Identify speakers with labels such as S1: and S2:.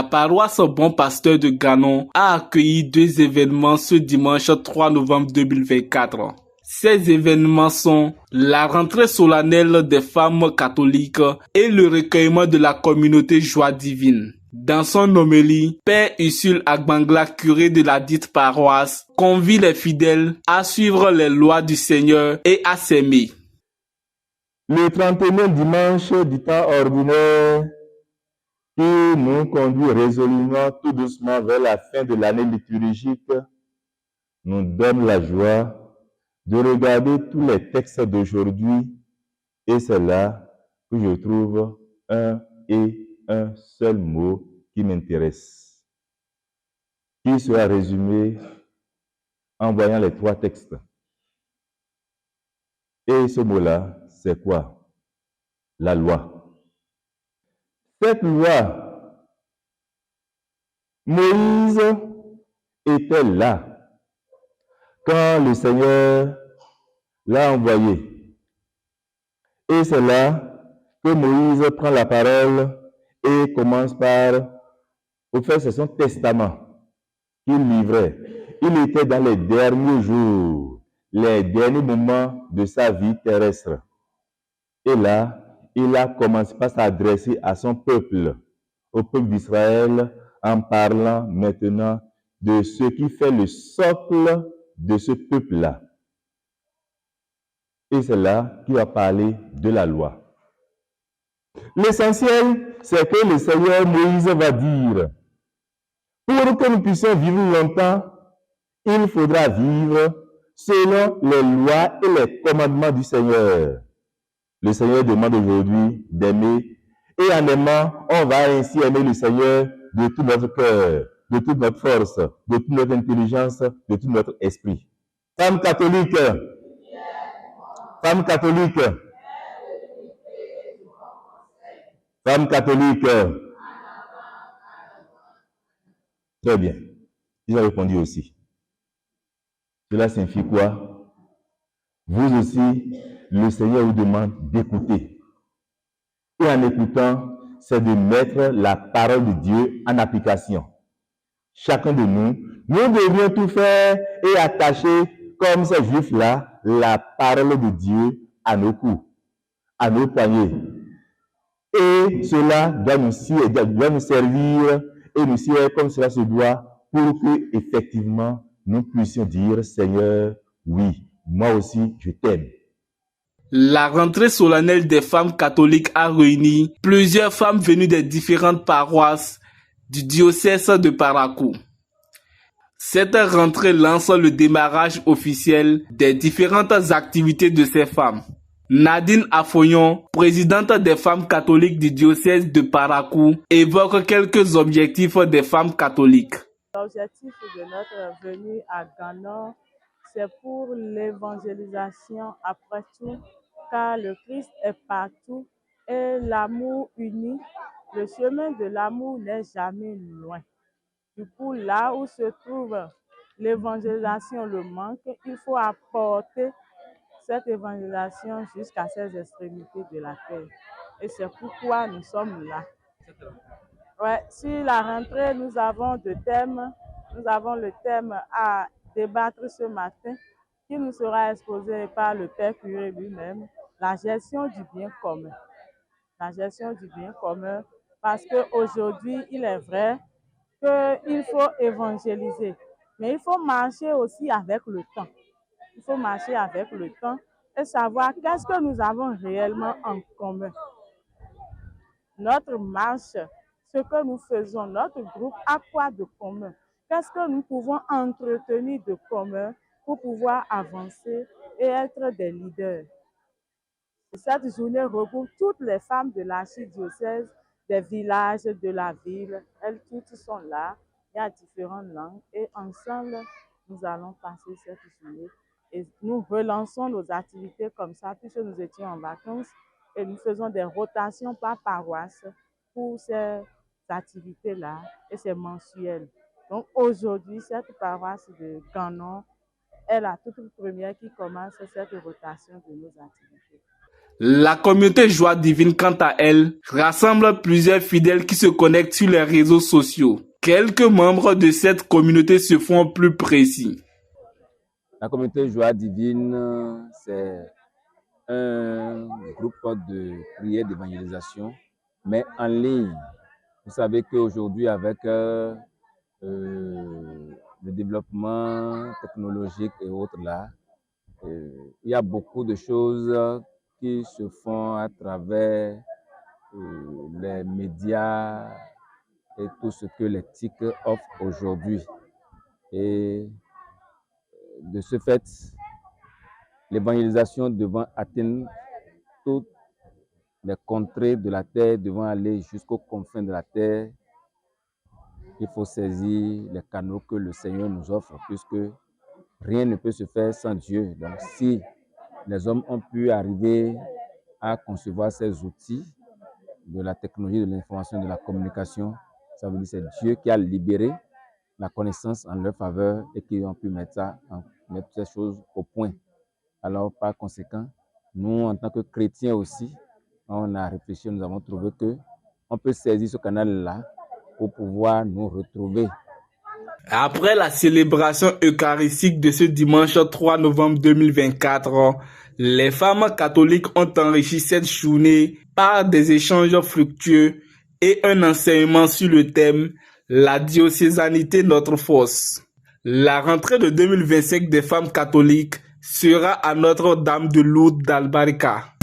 S1: La paroisse Bon Pasteur de Ganon a accueilli deux événements ce dimanche 3 novembre 2024. Ces événements sont la rentrée solennelle des femmes catholiques et le recueillement de la communauté Joie divine. Dans son homélie, Père Ursule Agbangla, curé de la dite paroisse, convie les fidèles à suivre les lois du Seigneur et à s'aimer.
S2: Le 31e dimanche du temps ordinaire qui nous conduit résolument tout doucement vers la fin de l'année liturgique nous donne la joie de regarder tous les textes d'aujourd'hui et c'est là que je trouve un seul mot qui m'intéresse, qui sera résumé en voyant les trois textes. Et ce mot-là, c'est quoi? La loi. Cette loi, Moïse était là quand le Seigneur l'a envoyé. Et c'est là que Moïse prend la parole et commence par faire son testament qu'il livrait. Il était dans les derniers jours, les derniers moments de sa vie terrestre. Et là, il a commencé par s'adresser à son peuple, au peuple d'Israël, en parlant maintenant de ce qui fait le socle de ce peuple-là. Et c'est là qu'il a parlé de la loi. L'essentiel, c'est que le Seigneur Moïse va dire, pour que nous puissions vivre longtemps, il faudra vivre selon les lois et les commandements du Seigneur. Le Seigneur demande aujourd'hui d'aimer, et en aimant, on va ainsi aimer le Seigneur de tout notre cœur, de toute notre force, de toute notre intelligence, de tout notre esprit. Femme catholique, femme catholique, femme catholique. Très bien. Il a répondu aussi. Cela signifie quoi? Vous aussi, le Seigneur vous demande d'écouter. Et en écoutant, c'est de mettre la parole de Dieu en application. Chacun de nous, nous devrions tout faire et attacher, comme ces juifs-là, la parole de Dieu à nos coups, à nos poignets. Et cela doit nous servir et nous servir comme cela se doit pour que, effectivement, nous puissions dire, Seigneur, oui, moi aussi, je t'aime.
S1: La rentrée solennelle des femmes catholiques a réuni plusieurs femmes venues des différentes paroisses du diocèse de Parakou. Cette rentrée lance le démarrage officiel des différentes activités de ces femmes. Nadine Afoyon, présidente des femmes catholiques du diocèse de Parakou, évoque quelques objectifs des femmes catholiques.
S3: L'objectif de notre venue à Ganon, c'est pour l'évangélisation après tout, car le Christ est partout et l'amour uni, le chemin de l'amour n'est jamais loin. Du coup, là où se trouve l'évangélisation, le manque, il faut apporter cette évangélisation jusqu'à ces extrémités de la terre. Et c'est pourquoi nous sommes là. Ouais, sur la rentrée, nous avons deux thèmes. Nous avons le thème à débattre ce matin qui nous sera exposé par le Père curé lui-même, la gestion du bien commun. La gestion du bien commun, parce qu'aujourd'hui, il est vrai qu'il faut évangéliser, mais il faut marcher aussi avec le temps. Il faut marcher avec le temps et savoir qu'est-ce que nous avons réellement en commun. Notre marche, ce que nous faisons, notre groupe a quoi de commun? Qu'est-ce que nous pouvons entretenir de commun pour pouvoir avancer et être des leaders? Cette journée regroupe toutes les femmes de l'archidiocèse, des villages, de la ville. Elles toutes sont là. Il y a différentes langues et ensemble, nous allons passer cette journée. Et nous relançons nos activités comme ça puisque nous étions en vacances et nous faisons des rotations par paroisse pour ces activités-là et c'est mensuel. Donc aujourd'hui, cette paroisse de Ganon est la toute première qui commence cette rotation de nos activités.
S1: La communauté Joie Divine, quant à elle, rassemble plusieurs fidèles qui se connectent sur les réseaux sociaux. Quelques membres de cette communauté se font plus précis.
S4: La communauté Joie Divine, c'est un groupe de prière d'évangélisation, mais en ligne. Vous savez qu'aujourd'hui, avec le développement technologique et autres là, il y a beaucoup de choses qui se font à travers les médias et tout ce que les TIC offrent aujourd'hui. Et de ce fait, l'évangélisation devant atteindre toutes les contrées de la terre, devant aller jusqu'aux confins de la terre, il faut saisir les canaux que le Seigneur nous offre, puisque rien ne peut se faire sans Dieu. Donc, si les hommes ont pu arriver à concevoir ces outils de la technologie, de l'information, de la communication, ça veut dire que c'est Dieu qui a libéré la connaissance en leur faveur et qui ont pu mettre ces choses au point. Alors, par conséquent, nous, en tant que chrétiens aussi, on a réfléchi, nous avons trouvé qu'on peut saisir ce canal-là pour pouvoir nous retrouver.
S1: Après la célébration eucharistique de ce dimanche 3 novembre 2024, les femmes catholiques ont enrichi cette journée par des échanges fructueux et un enseignement sur le thème « La diocésanité, notre force ». La rentrée de 2025 des femmes catholiques sera à Notre-Dame de Lourdes d'Albarca.